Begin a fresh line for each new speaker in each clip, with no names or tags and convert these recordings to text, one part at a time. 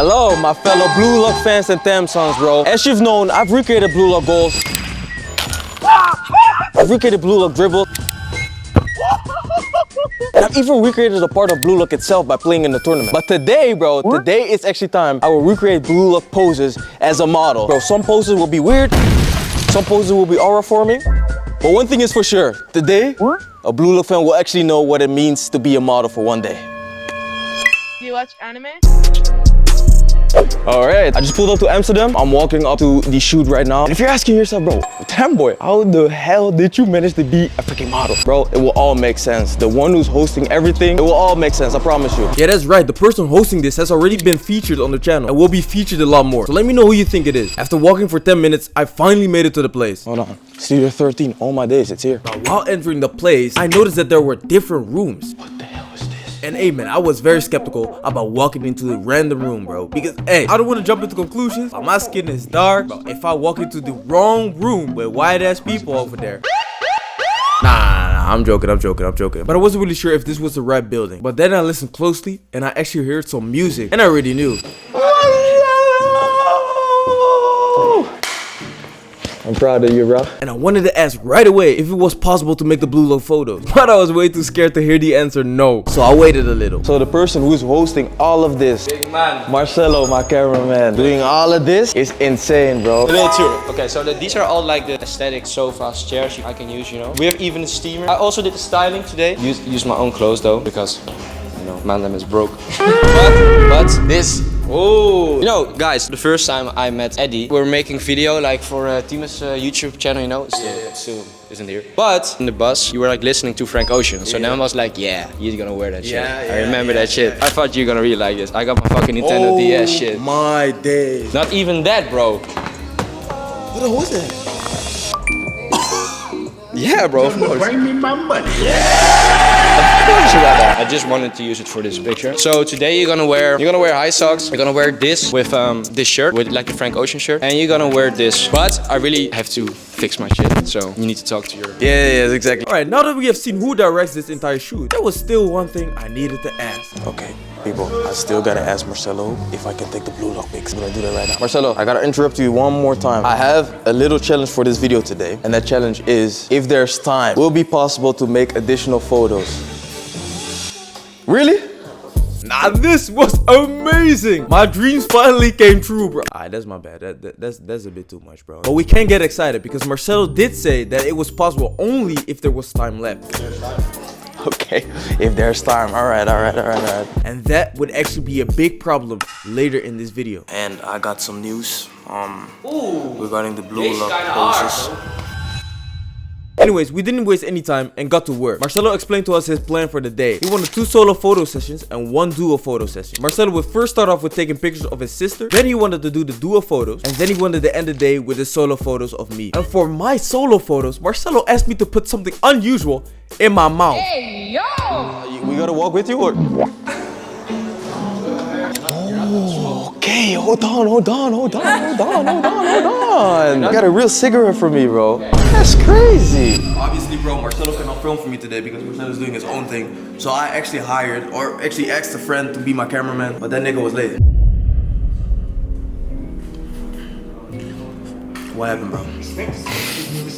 Hello, my fellow Blue Lock fans and Thamsons, bro. As you've known, I've recreated Blue Lock goals. I've recreated Blue Lock dribble. And I've even recreated a part of Blue Lock itself by playing in the tournament. But today, bro, today is actually time I will recreate Blue Lock poses as a model. Bro, some poses will be weird, some poses will be aura forming. But one thing is for sure, today, a Blue Lock fan will actually know what it means to be a model for one day.
Do you watch anime?
Alright, I just pulled up to Amsterdam. I'm walking up to the shoot right now. And if you're asking yourself, bro, Tamboy, how the hell did you manage to be a freaking model? Bro, it will all make sense. The one who's hosting everything, it will all make sense, I promise you. Yeah, that's right. The person hosting this has already been featured on the channel and will be featured a lot more. So let me know who you think it is. After walking for 10 minutes, I finally made it to the place. Hold on. Studio 13, all my days, it's here. Now, while entering the place, I noticed that there were different rooms. What the hell is this? And hey man, I was very skeptical about walking into the random room, bro. Because hey, I don't want to jump into conclusions. My skin is dark. But if I walk into the wrong room with white ass people over there. Nah, I'm joking. But I wasn't really sure if this was the right building. But then I listened closely and I actually heard some music. And I already knew. I'm proud of you, bro. And I wanted to ask right away if it was possible to make the Blue Lock photos. But I was way too scared to hear the answer no. So I waited a little. So the person who's hosting all of this,
Big man.
Marcelo, my cameraman, doing all of this is insane, bro.
A little tour. Okay, so these are all like the aesthetic sofas, chairs I can use, you know. We have even a steamer. I also did the styling today. Use my own clothes though, because, you know, Mandem is broke. but this. Oh, you know, guys, the first time I met Eddie, we were making video like for Tima's YouTube channel, you know, still isn't here. But in the bus, you were like listening to Frank Ocean. So then I was like, yeah, you're gonna wear that shit. I remember that shit. I thought you were gonna really like this. I got my fucking Nintendo DS shit.
My days.
Not even that, bro.
What the hell was that?
Yeah, bro, of course.
Bring me my money.
I just wanted to use it for this picture. So today you're gonna wear high socks. You're gonna wear this with this shirt, with like the Frank Ocean shirt, and you're gonna wear this. But I really have to fix my shit, so you need to talk to your.
Yeah, exactly. All right, now that we have seen who directs this entire shoot, there was still one thing I needed to ask. Okay, people, I still gotta ask Marcelo if I can take the Blue Lock pics. I'm gonna do that right now. Marcelo, I gotta interrupt you one more time. I have a little challenge for this video today, and that challenge is, if there's time, will it be possible to make additional photos? Really? Nah, this was amazing. My dreams finally came true, bro. Alright, that's my bad. That's a bit too much, bro. But we can't get excited because Marcelo did say that it was possible only if there was time left. Okay, if there's time. All right. And that would actually be a big problem later in this video. And I got some news regarding the Blue Lock poses. Anyways, we didn't waste any time and got to work. Marcelo explained to us his plan for the day. He wanted 2 solo photo sessions and 1 duo photo session. Marcelo would first start off with taking pictures of his sister. Then he wanted to do the duo photos. And then he wanted to end the day with the solo photos of me. And for my solo photos, Marcelo asked me to put something unusual in my mouth. Hey, yo! We gotta walk with you or? Oh, okay, hold on. You got a real cigarette for me, bro. That's crazy. Obviously, bro, Marcelo cannot film for me today because Marcelo's doing his own thing. So I actually asked a friend to be my cameraman, but that nigga was late. What happened, bro?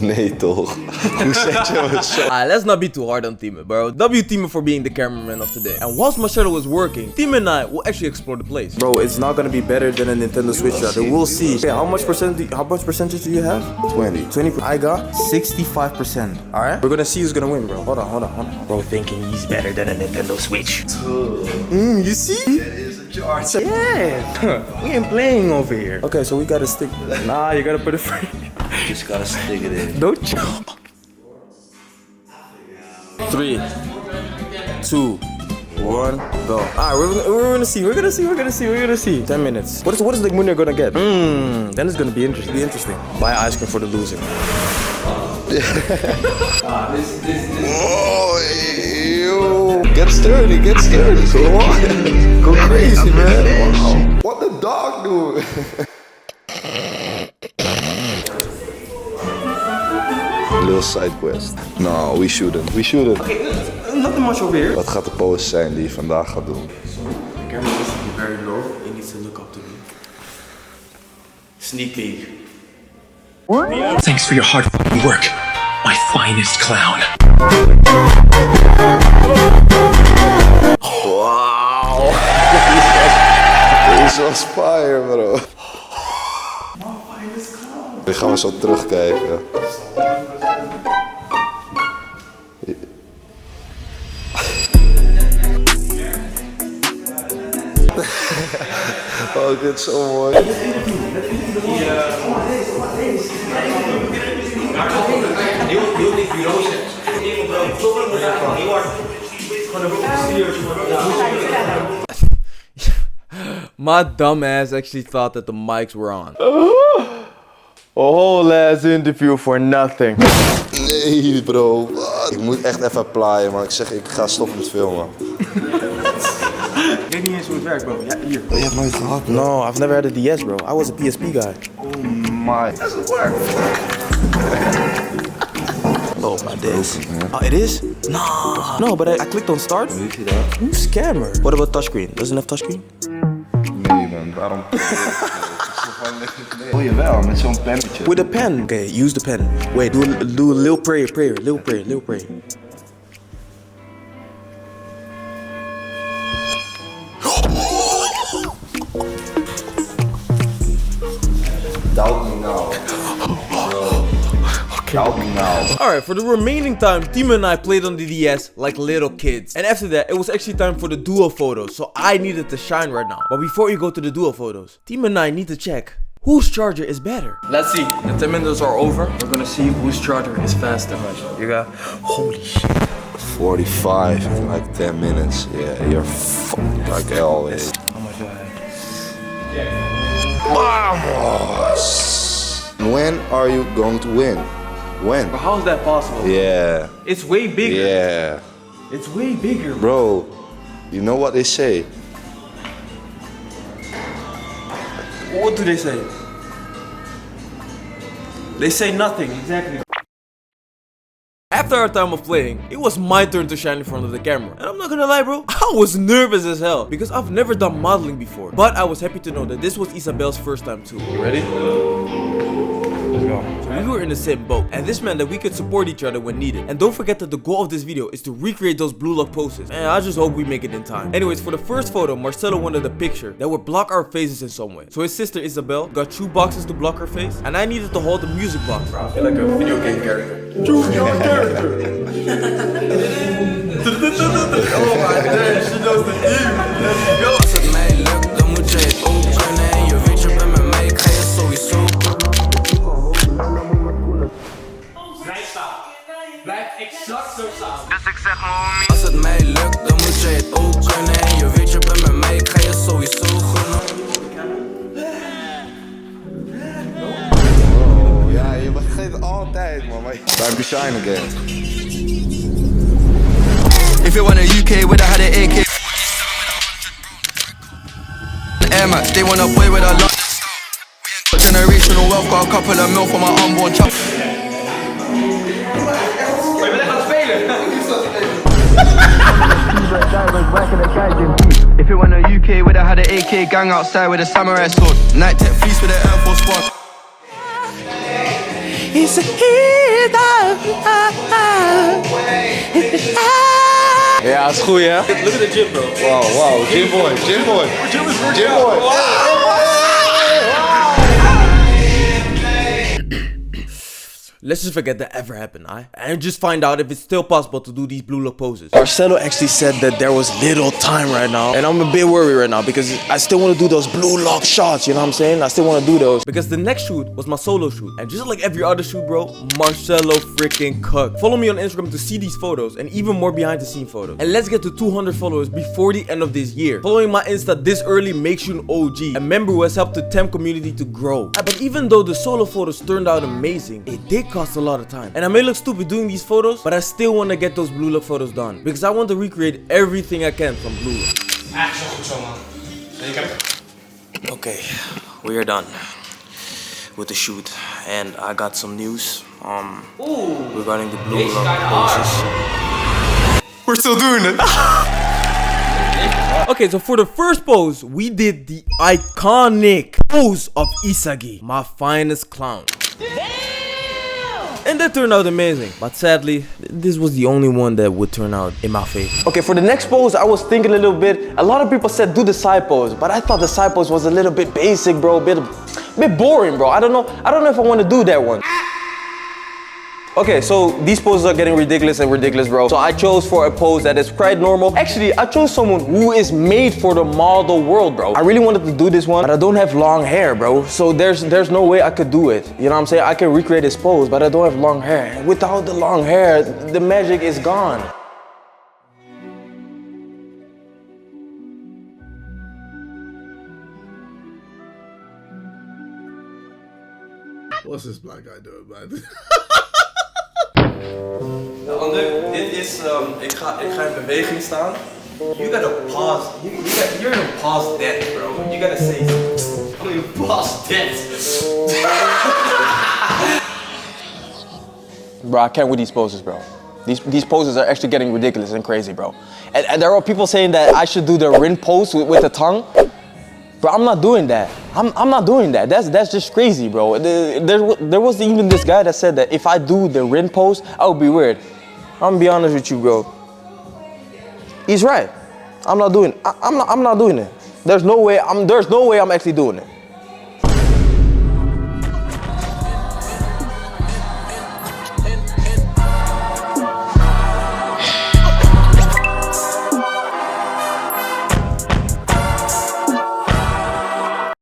Nee toch? Hoe zet je het zo?
Let's not be too hard on Tieme, bro. W Tieme for being the cameraman of today. And whilst Marcelo was working, Tieme and I will actually explore the place. Bro, it's not gonna be better than a Nintendo Switch router. We'll see. Okay, how much percentage do you have?
20.
I got 65%. Alright? We're gonna see who's gonna win, bro. Hold on. Bro thinking he's better than a Nintendo Switch. You see? Yeah. We ain't playing over here. Okay, so we gotta stick. Nah, you gotta put it free.
Just gotta stick it in.
Don't jump. 3, 2, 1, go. We're gonna see. 10 minutes. What is the winner gonna get? Then it's gonna be interesting. Buy ice cream for the loser.
Oh, ew. Get sturdy. Go on. Go crazy, man. Wow. What the dog do? Little side quest. No, we shouldn't.
Okay, nothing much over here.
Wat gaat de pose zijn die je vandaag gaat doen?
The camera needs to be very low. It needs to look up up to me. Sneak peek.
Thanks for your hard fucking work, my finest clown.
Wauw. Dit was fire, bro. Die gaan we zo terugkijken. Oh, dit is zo mooi.
My dumb ass actually thought that the mics were on. A whole ass interview for nothing.
Nee, bro. Ik moet echt even applyen, maar ik zeg, ik ga stoppen met filmen.
Ik weet niet eens hoe het werkt, bro. Ja, hier.
Je hebt nooit gehad, bro.
No, I've never had a DS, bro. I was a PSP guy.
Oh my. Does it work?
Oh, my days. Oh, it is? Nah. No, but I clicked on start.
Hoe zie je dat?
You scammer. What about touchscreen? Doesn't it have touchscreen?
Nee, man. Waarom? Oh, jawel, met zo'n pennetje.
With a pen. Okay, use the pen. Wait, do a little prayer. Little prayer.
Doubt me now. Doubt me now.
Alright, for the remaining time, Timo and I played on the DS like little kids. And after that, it was actually time for the duo photos. So I needed to shine right now. But before you go to the duo photos, Timo and I need to check whose charger is better. Let's see. The 10 minutes are over. We're gonna see whose charger is faster. You got... Holy shit.
45 in like 10 minutes. Yeah, you're fucked like always.
How much do I have?
Vamos! When are you going to win? When?
But how is that possible?
Yeah.
It's way bigger.
Yeah.
It's way bigger.
Bro, you know what they say?
What do they say? They say nothing, exactly. After our time of playing, it was my turn to shine in front of the camera. And I'm not gonna lie, bro, I was nervous as hell because I've never done modeling before. But I was happy to know that this was Isabel's first time too. You ready? Let's go. So we were in the same boat, and this meant that we could support each other when needed. And don't forget that the goal of this video is to recreate those blue lock poses. And I just hope we make it in time. Anyways, for the first photo, Marcelo wanted a picture that would block our faces in some way. So his sister Isabel got 2 boxes to block her face, and I needed to hold the music box. I feel like a video game character. Choose your character. Oh my god, she knows the theme. Let's go.
Als het mij lukt, dan moet je het ook kunnen. En je weet je bent met mij, ik ga je sowieso.
Blijf staan. Blijf exact zo staan.
Dus ik zeg homie. Als het mij lukt, dan moet je het ook kunnen. En je weet je bent met mij, ik ga je sowieso gunnen.
Oh, ja, je vergeet het altijd, man. Time to shine again.
If it went a UK, would I had an AK? Air Max, they want a boy with a lot. Generational wealth, got a couple of mil for my unborn child. If it went a UK, would I had an AK gang outside with a samurai sword. Night tech fleece with an Air Force One. It's a hit.
Ja, is goed, hè?
Look at the gym, bro.
Wow, gym boy. Gym boy.
Let's just forget that ever happened, and just find out if it's still possible to do these blue look poses. Marcelo actually said that there was little time right now, and I'm a bit worried right now because I still want to do those blue lock shots, you know what I'm saying? I still want to do those. Because the next shoot was my solo shoot, and just like every other shoot, bro, Marcelo freaking cooked. Follow me on Instagram to see these photos and even more behind the scene photos. And let's get to 200 followers before the end of this year. Following my Insta this early makes you an OG, a member who has helped the TEM community to grow. But even though the solo photos turned out amazing, it did cost a lot of time. And I may look stupid doing these photos, but I still want to get those blue look photos done because I want to recreate everything I can from blue look. Okay, we are done with the shoot, and I got some news regarding the blue look poses. We're still doing it.
Okay, so for the first pose, we did the iconic pose of Isagi, my finest clown. And that turned out amazing. But sadly, this was the only one that would turn out in my favor.
Okay, for the next pose, I was thinking a little bit. A lot of people said do the side pose, but I thought the side pose was a little bit basic, bro. A bit boring, bro. I don't know if I want to do that one. Okay, so these poses are getting ridiculous, bro. So I chose for a pose that is quite normal. Actually, I chose someone who is made for the model world, bro. I really wanted to do this one, but I don't have long hair, bro. So there's no way I could do it. You know what I'm saying? I can recreate this pose, but I don't have long hair. And without the long hair, the magic is gone.
What's this black guy doing, man?
Ander, dit is, ik ga in beweging staan. You gotta pause, you're gonna pause that, bro. You gotta say something. I'm gonna pause that. Bro, I can't with these poses, bro. These poses are actually getting ridiculous and crazy, bro. And there are people saying that I should do the Rin pose with the tongue. Bro, I'm not doing that. I'm not doing that. That's just crazy, bro. There was even this guy that said that if I do the Rin pose, I would be weird. I'm gonna be honest with you, bro. He's right. I'm not doing it. I'm not doing it. There's no way I'm actually doing it.